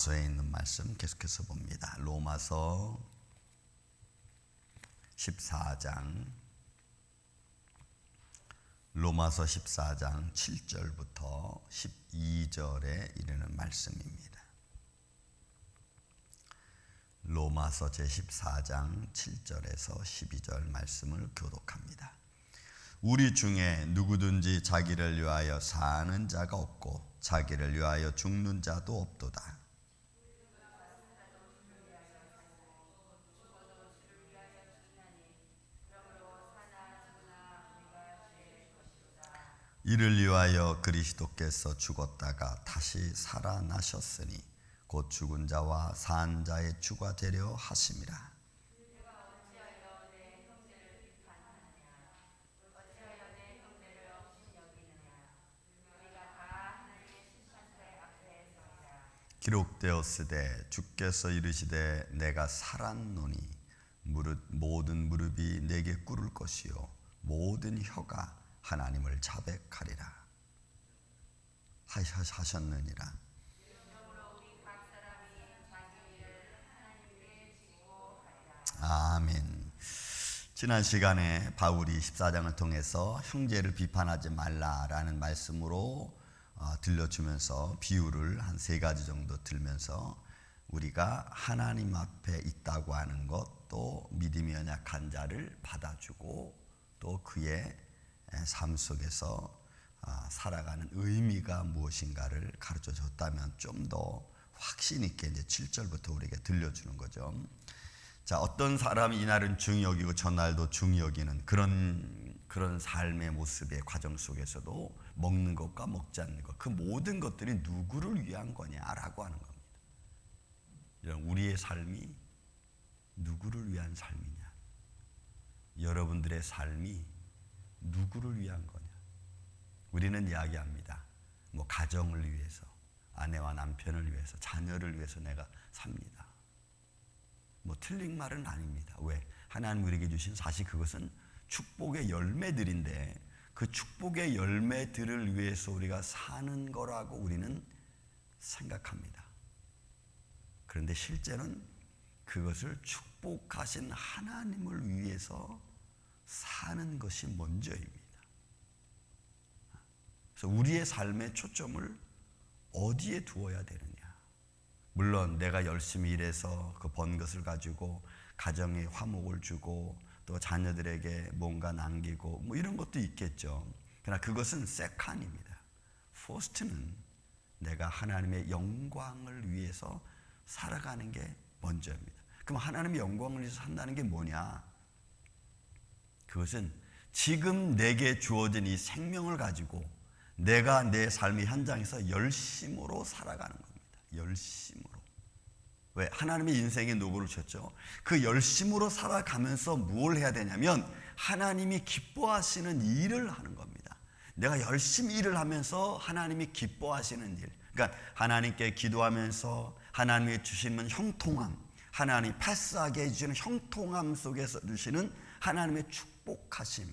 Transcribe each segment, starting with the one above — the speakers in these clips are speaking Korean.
로마서에 있는 말씀 계속해서 봅니다. 로마서 14장 7절부터 12절에 이르는 말씀입니다. 로마서 제14장 7절에서 12절 말씀을 교독합니다. 우리 중에 누구든지 자기를 위하여 사는 자가 없고 자기를 위하여 죽는 자도 없도다. 이를 위하여 그리스도께서 죽었다가 다시 살아나셨으니 곧 죽은 자와 산 자의 주가 되려 하심이라. 기록되었으되 주께서 이르시되 내가 살았노니 모든 무릎이 내게 꿇을 것이요 모든 혀가 하나님을 자백하리라 하셨느니라. 아멘. 지난 시간에 바울이 14장을 통해서 형제를 비판하지 말라라는 말씀으로 들려주면서 비유를 한 3가지 정도 들면서 우리가 하나님 앞에 있다고 하는 것, 또 믿음이 연약한 자를 받아주고 또 그의 삶 속에서 살아가는 의미가 무엇인가를 가르쳐 줬다면 좀 더 확신 있게 이제 7절부터 우리에게 들려주는 거죠. 자, 어떤 사람이 이날은 중히 여기고 전날도 중히 여기는 그런 삶의 모습의 과정 속에서도 먹는 것과 먹지 않는 것, 그 모든 것들이 누구를 위한 거냐라고 하는 겁니다. 이런 우리의 삶이 누구를 위한 삶이냐, 여러분들의 삶이 누구를 위한 거냐. 우리는 이야기합니다. 뭐 가정을 위해서, 아내와 남편을 위해서, 자녀를 위해서 내가 삽니다. 뭐 틀린 말은 아닙니다. 왜? 하나님 우리에게 주신 사실 그것은 축복의 열매들인데 그 축복의 열매들을 위해서 우리가 사는 거라고 우리는 생각합니다. 그런데 실제는 그것을 축복하신 하나님을 위해서 사는 것이 먼저입니다. 그래서 우리의 삶의 초점을 어디에 두어야 되느냐. 물론 내가 열심히 일해서 그 번 것을 가지고 가정에 화목을 주고 또 자녀들에게 뭔가 남기고 뭐 이런 것도 있겠죠. 그러나 그것은 세컨입니다. 퍼스트는 내가 하나님의 영광을 위해서 살아가는 게 먼저입니다. 그럼 하나님의 영광을 위해서 산다는 게 뭐냐? 그것은 지금 내게 주어진 이 생명을 가지고 내가 내 삶의 현장에서 열심으로 살아가는 겁니다. 열심으로. 왜? 하나님의 인생에 노고를 주셨죠. 그 열심으로 살아가면서 뭘 해야 되냐면 하나님이 기뻐하시는 일을 하는 겁니다. 내가 열심히 일을 하면서 하나님이 기뻐하시는 일. 그러니까 하나님께 기도하면서 하나님이 주시는 형통함, 하나님이 패스하게 해주시는 형통함 속에서 주시는 하나님의 축복하심.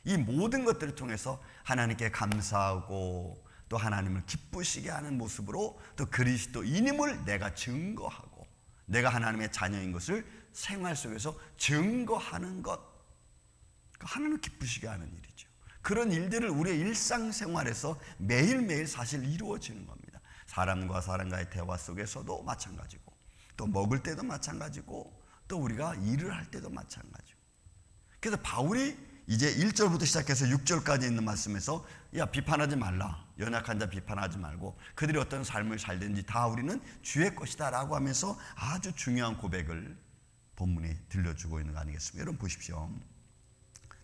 이 모든 것들을 통해서 하나님께 감사하고 또 하나님을 기쁘시게 하는 모습으로 또 그리스도인임을 내가 증거하고 내가 하나님의 자녀인 것을 생활 속에서 증거하는 것, 하나님을 기쁘시게 하는 일이죠. 그런 일들을 우리의 일상생활에서 매일매일 사실 이루어지는 겁니다. 사람과 사람과의 대화 속에서도 마찬가지고 또 먹을 때도 마찬가지고 또 우리가 일을 할 때도 마찬가지고. 그래서 바울이 이제 1절부터 시작해서 6절까지 있는 말씀에서 야, 비판하지 말라. 연약한 자 비판하지 말고 그들이 어떤 삶을 살든지 다 우리는 주의 것이다 라고 하면서 아주 중요한 고백을 본문에 들려주고 있는 거 아니겠습니까? 여러분 보십시오.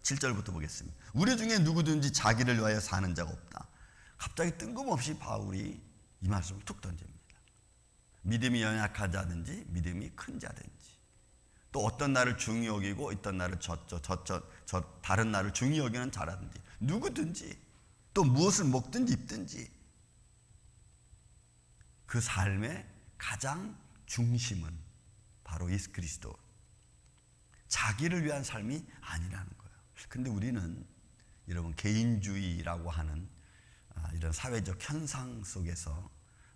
7절부터 보겠습니다. 우리 중에 누구든지 자기를 위하여 사는 자가 없다. 갑자기 뜬금없이 바울이 이 말씀을 툭 던집니다. 믿음이 연약한 자든지 믿음이 큰 자든지 또 어떤 날을 중히 여기고 어떤 날을 다른 날을 중히 여기는 자라든지 누구든지 또 무엇을 먹든지 입든지 그 삶의 가장 중심은 바로 예수 그리스도, 자기를 위한 삶이 아니라는 거예요. 근데 우리는 여러분 개인주의라고 하는 이런 사회적 현상 속에서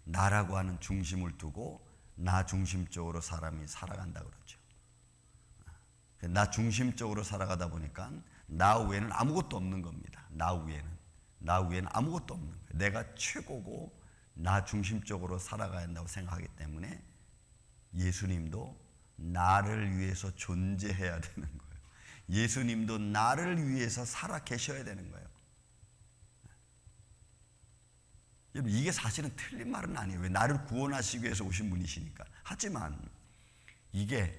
나라고 하는 중심을 두고 나 중심적으로 사람이 살아간다 그러죠. 나 중심적으로 살아가다 보니까 나 외에는 아무것도 없는 겁니다. 나 외에는 아무것도 없는 거예요. 내가 최고고 나 중심적으로 살아가야 한다고 생각하기 때문에 예수님도 나를 위해서 존재해야 되는 거예요. 예수님도 나를 위해서 살아 계셔야 되는 거예요. 여러분, 이게 사실은 틀린 말은 아니에요. 왜? 나를 구원하시기 위해서 오신 분이시니까. 하지만 이게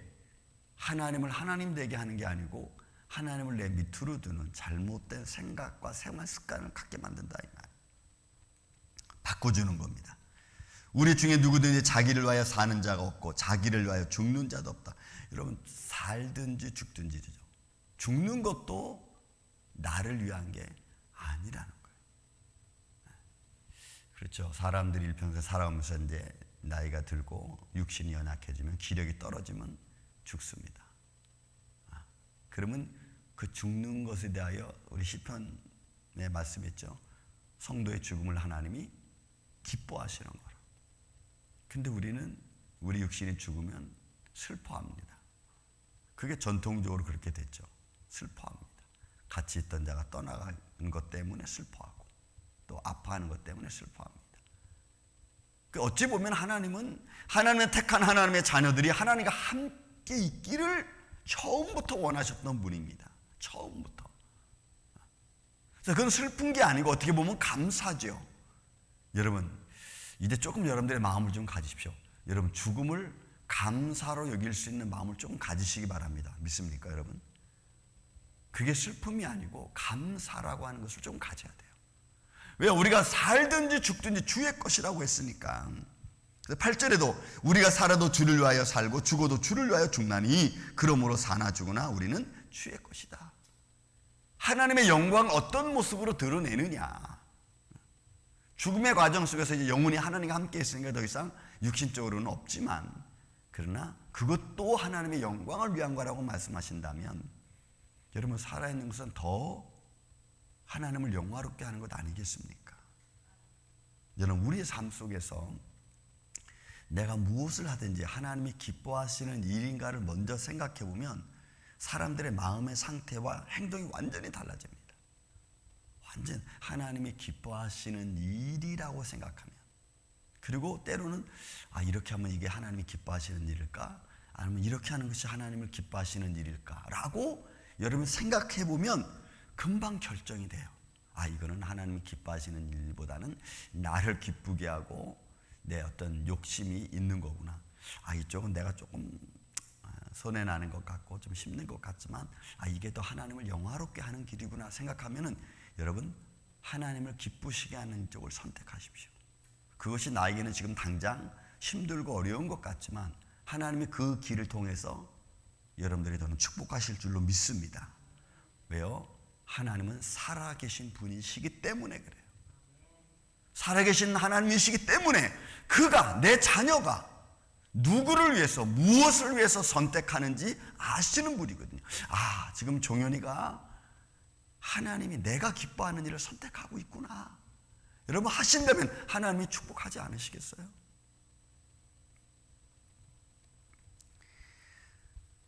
하나님을 하나님 되게 하는 게 아니고 하나님을 내 밑으로 두는 잘못된 생각과 생활 습관을 갖게 만든다 이 말. 바꿔주는 겁니다. 우리 중에 누구든지 자기를 위하여 사는 자가 없고 자기를 위하여 죽는 자도 없다. 여러분, 살든지 죽든지죠. 죽는 것도 나를 위한 게 아니라는 거예요. 그렇죠. 사람들이 일평생 살아오면서 이제 나이가 들고 육신이 연약해지면 기력이 떨어지면 죽습니다. 그러면 그 죽는 것에 대하여 우리 시편에 말씀했죠. 성도의 죽음을 하나님이 기뻐하시는 거라. 근데 우리는 우리 육신이 죽으면 슬퍼합니다. 그게 전통적으로 그렇게 됐죠. 슬퍼합니다. 같이 있던 자가 떠나간 것 때문에 슬퍼하고 또 아파하는 것 때문에 슬퍼합니다. 어찌 보면 하나님은 하나님의 택한 하나님의 자녀들이 하나님과 함께 있기를 처음부터 원하셨던 분입니다. 처음부터. 그래서 그건 슬픈 게 아니고 어떻게 보면 감사죠. 여러분, 이제 조금 여러분들의 마음을 좀 가지십시오. 여러분, 죽음을 감사로 여길 수 있는 마음을 조금 가지시기 바랍니다. 믿습니까, 여러분? 그게 슬픔이 아니고 감사라고 하는 것을 좀 가져야 돼요. 왜? 우리가 살든지 죽든지 주의 것이라고 했으니까. 8절에도 우리가 살아도 주를 위하여 살고 죽어도 주를 위하여 죽나니 그러므로 사나 죽으나 우리는 주의 것이다. 하나님의 영광을 어떤 모습으로 드러내느냐. 죽음의 과정 속에서 이제 영혼이 하나님과 함께 있으니까 더 이상 육신적으로는 없지만, 그러나 그것도 하나님의 영광을 위한 거라고 말씀하신다면 여러분, 살아있는 것은 더 하나님을 영화롭게 하는 것 아니겠습니까? 여러분, 우리의 삶 속에서 내가 무엇을 하든지 하나님이 기뻐하시는 일인가를 먼저 생각해 보면 사람들의 마음의 상태와 행동이 완전히 달라집니다. 완전 하나님이 기뻐하시는 일이라고 생각하면, 그리고 때로는 이렇게 하면 이게 하나님이 기뻐하시는 일일까? 아니면 이렇게 하는 것이 하나님을 기뻐하시는 일일까? 라고 여러분 생각해 보면 금방 결정이 돼요. 이거는 하나님이 기뻐하시는 일보다는 나를 기쁘게 하고 내 어떤 욕심이 있는 거구나. 이쪽은 내가 조금 손해나는 것 같고 좀 힘든 것 같지만 이게 더 하나님을 영화롭게 하는 길이구나 생각하면은 여러분, 하나님을 기쁘시게 하는 쪽을 선택하십시오. 그것이 나에게는 지금 당장 힘들고 어려운 것 같지만 하나님이 그 길을 통해서 여러분들이 더는 축복하실 줄로 믿습니다. 왜요? 하나님은 살아계신 분이시기 때문에 그래요. 살아계신 하나님이시기 때문에 그가, 내 자녀가 누구를 위해서 무엇을 위해서 선택하는지 아시는 분이거든요. 지금 종현이가 하나님이 내가 기뻐하는 일을 선택하고 있구나, 여러분 하신다면 하나님이 축복하지 않으시겠어요?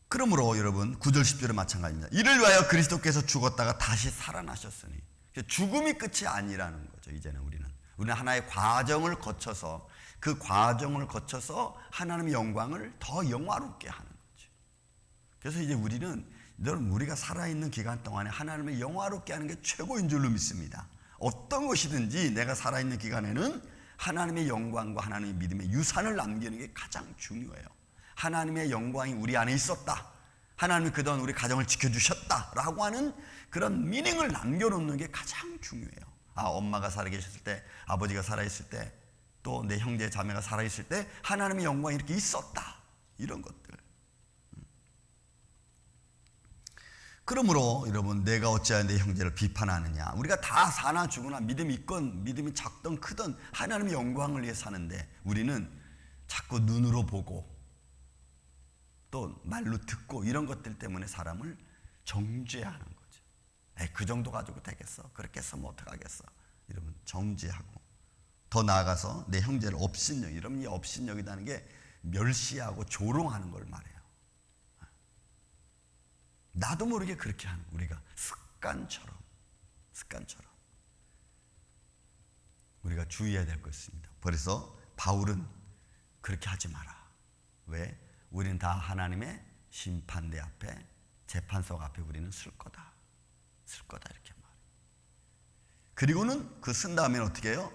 그러므로 여러분 9절 10절은 마찬가지입니다. 이를 위하여 그리스도께서 죽었다가 다시 살아나셨으니, 죽음이 끝이 아니라는 거죠. 이제는 우리는 하나의 과정을 거쳐서, 그 과정을 거쳐서 하나님의 영광을 더 영화롭게 하는 거죠. 그래서 이제 우리가 살아있는 기간 동안에 하나님을 영화롭게 하는 게 최고인 줄로 믿습니다. 어떤 것이든지 내가 살아있는 기간에는 하나님의 영광과 하나님의 믿음의 유산을 남기는 게 가장 중요해요. 하나님의 영광이 우리 안에 있었다, 하나님이 그동안 우리 가정을 지켜주셨다라고 하는 그런 미닝을 남겨놓는 게 가장 중요해요. 엄마가 살아계셨을 때, 아버지가 살아있을 때, 또 내 형제 자매가 살아있을 때 하나님의 영광이 이렇게 있었다, 이런 것들. 그러므로 여러분, 내가 어찌하여 내 형제를 비판하느냐. 우리가 다 사나 죽으나 믿음이 있건 믿음이 작든 크든 하나님의 영광을 위해 사는데 우리는 자꾸 눈으로 보고 또 말로 듣고 이런 것들 때문에 사람을 정죄하는 거죠. 그 정도 가지고 되겠어? 그렇게 했으면 어떡하겠어? 여러분, 정죄하고 더 나아가서 내 형제를 업신여기, 이러면 이 업신여기다는 게 멸시하고 조롱하는 걸 말해요. 나도 모르게 그렇게 하는, 우리가 습관처럼 우리가 주의해야 될 것입니다. 그래서 바울은 그렇게 하지 마라. 왜? 우리는 다 하나님의 심판대 앞에, 재판석 앞에 우리는 쓸 거다 이렇게 말해요. 그리고는 그 쓴 다음에는 어떻게 해요?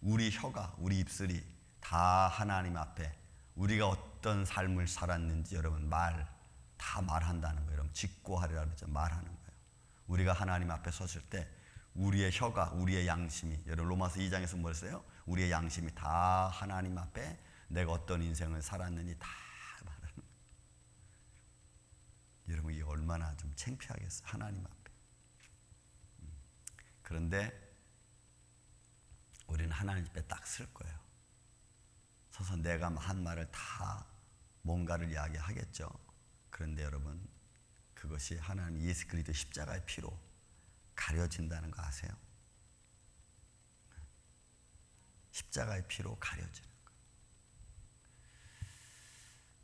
우리 혀가, 우리 입술이 다 하나님 앞에 우리가 어떤 삶을 살았는지 여러분 다 말한다는 거예요. 여러분 직고하리라 그러죠. 말하는 거예요. 우리가 하나님 앞에 섰을 때 우리의 혀가, 우리의 양심이, 여러분 로마서 2장에서 뭐 했어요? 우리의 양심이 다 하나님 앞에 내가 어떤 인생을 살았는지 다 말하는 거예요. 여러분 이게 얼마나 좀 창피하겠어요. 하나님 앞에. 그런데 우리는 하나님 앞에 딱 쓸 거예요. 서서 내가 한 말을 다 뭔가를 이야기하겠죠. 그런데 여러분 그것이 하나님 예수 그리스도 십자가의 피로 가려진다는 거 아세요? 십자가의 피로 가려지는 거예요.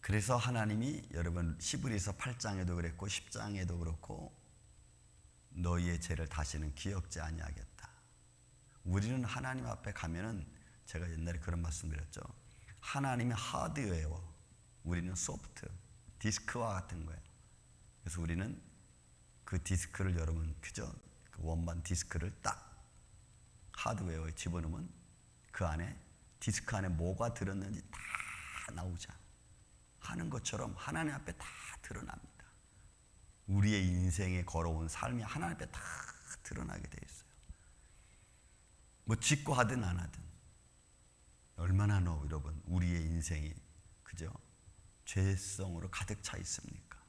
그래서 하나님이 여러분 히브리서 8장에도 그랬고 10장에도 그렇고 너희의 죄를 다시는 기억지 아니하겠다. 우리는 하나님 앞에 가면은 제가 옛날에 그런 말씀 드렸죠. 하나님의 하드웨어, 우리는 소프트, 디스크와 같은 거예요. 그래서 우리는 그 디스크를 여러분 그죠? 그 원반 디스크를 딱 하드웨어에 집어넣으면 그 안에 디스크 안에 뭐가 들었는지 다 나오자 하는 것처럼 하나님 앞에 다 드러납니다. 우리의 인생에 걸어온 삶이 하나님 앞에 다 드러나게 되어 있어요. 뭐 짓고 하든 안 하든 얼마나 여러분 우리의 인생이 그죠? 죄성으로 가득 차 있습니까?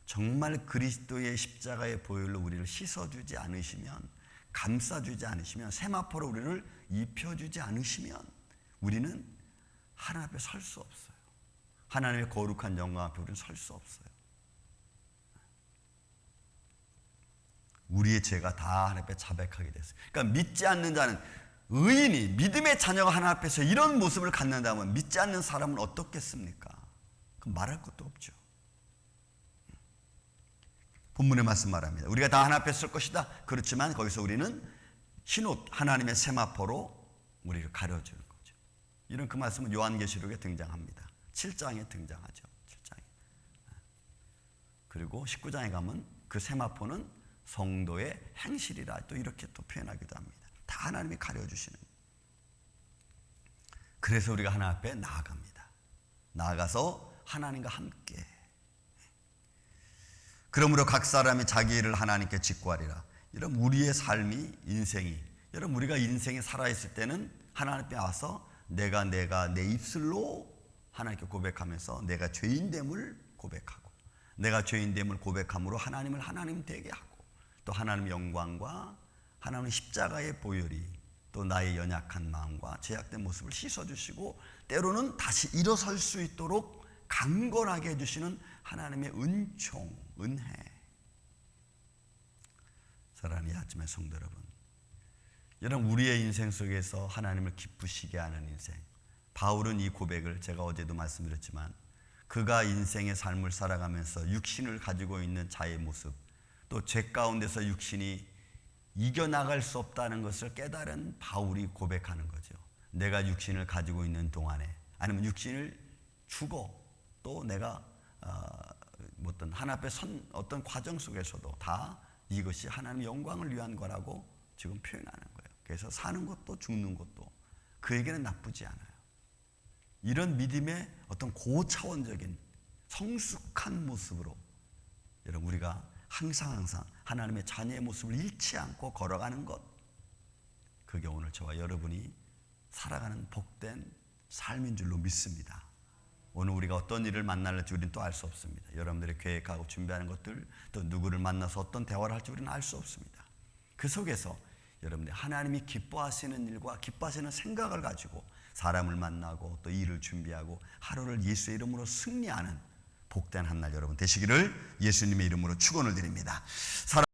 정말 그리스도의 십자가의 보혈로 우리를 씻어주지 않으시면, 감싸주지 않으시면, 세마포로 우리를 입혀주지 않으시면 우리는 하나님 앞에 설 수 없어요. 하나님의 거룩한 영광 앞에 우리는 설 수 없어요. 우리의 죄가 다 하나님 앞에 자백하게 됐어요. 그러니까 믿지 않는 자는, 의인이 믿음의 자녀가 하나님 앞에서 이런 모습을 갖는다면 믿지 않는 사람은 어떻겠습니까? 그럼 말할 것도 없죠. 본문의 말씀 말합니다. 우리가 다 하나님 앞에 설 것이다. 그렇지만 거기서 우리는 흰옷 하나님의 세마포로 우리를 가려주는 거죠. 이런 그 말씀은 요한계시록에 등장합니다. 7장에 등장하죠. 7장에. 그리고 19장에 가면 그 세마포는 성도의 행실이라 또 이렇게 또 표현하기도 합니다. 다 하나님이 가려주시는. 그래서 우리가 하나님 앞에 나아갑니다. 나아가서 하나님과 함께. 그러므로 각 사람이 자기 일을 하나님께 직구하리라. 이런 우리의 삶이, 인생이, 여러분 우리가 인생이 살아있을 때는 하나님 앞에 와서 내가 내 입술로 하나님께 고백하면서 내가 죄인됨을 고백하고, 내가 죄인됨을 고백함으로 하나님을 하나님 되게 하고, 또 하나님의 영광과 하나님의 십자가의 보혈이 또 나의 연약한 마음과 죄악된 모습을 씻어주시고 때로는 다시 일어설 수 있도록 강건하게 해주시는 하나님의 은총, 은혜. 사랑하는 이 아침의 성도 여러분, 우리의 인생 속에서 하나님을 기쁘시게 하는 인생. 바울은 이 고백을 제가 어제도 말씀드렸지만 그가 인생의 삶을 살아가면서 육신을 가지고 있는 자의 모습, 또 죄 가운데서 육신이 이겨나갈 수 없다는 것을 깨달은 바울이 고백하는 거죠. 내가 육신을 가지고 있는 동안에, 아니면 육신을 주고 또 내가 어떤 하나님 앞에 선 어떤 과정 속에서도 다 이것이 하나님의 영광을 위한 거라고 지금 표현하는 거예요. 그래서 사는 것도 죽는 것도 그에게는 나쁘지 않아요. 이런 믿음의 어떤 고차원적인 성숙한 모습으로 여러분 우리가 항상 하나님의 자녀의 모습을 잃지 않고 걸어가는 것, 그게 오늘 저와 여러분이 살아가는 복된 삶인 줄로 믿습니다. 오늘 우리가 어떤 일을 만날지 우리는 또 알 수 없습니다. 여러분들이 계획하고 준비하는 것들, 또 누구를 만나서 어떤 대화를 할지 우리는 알 수 없습니다. 그 속에서 여러분들 하나님이 기뻐하시는 일과 기뻐하시는 생각을 가지고 사람을 만나고 또 일을 준비하고 하루를 예수의 이름으로 승리하는 복된 한 날 여러분 되시기를 예수님의 이름으로 축원을 드립니다.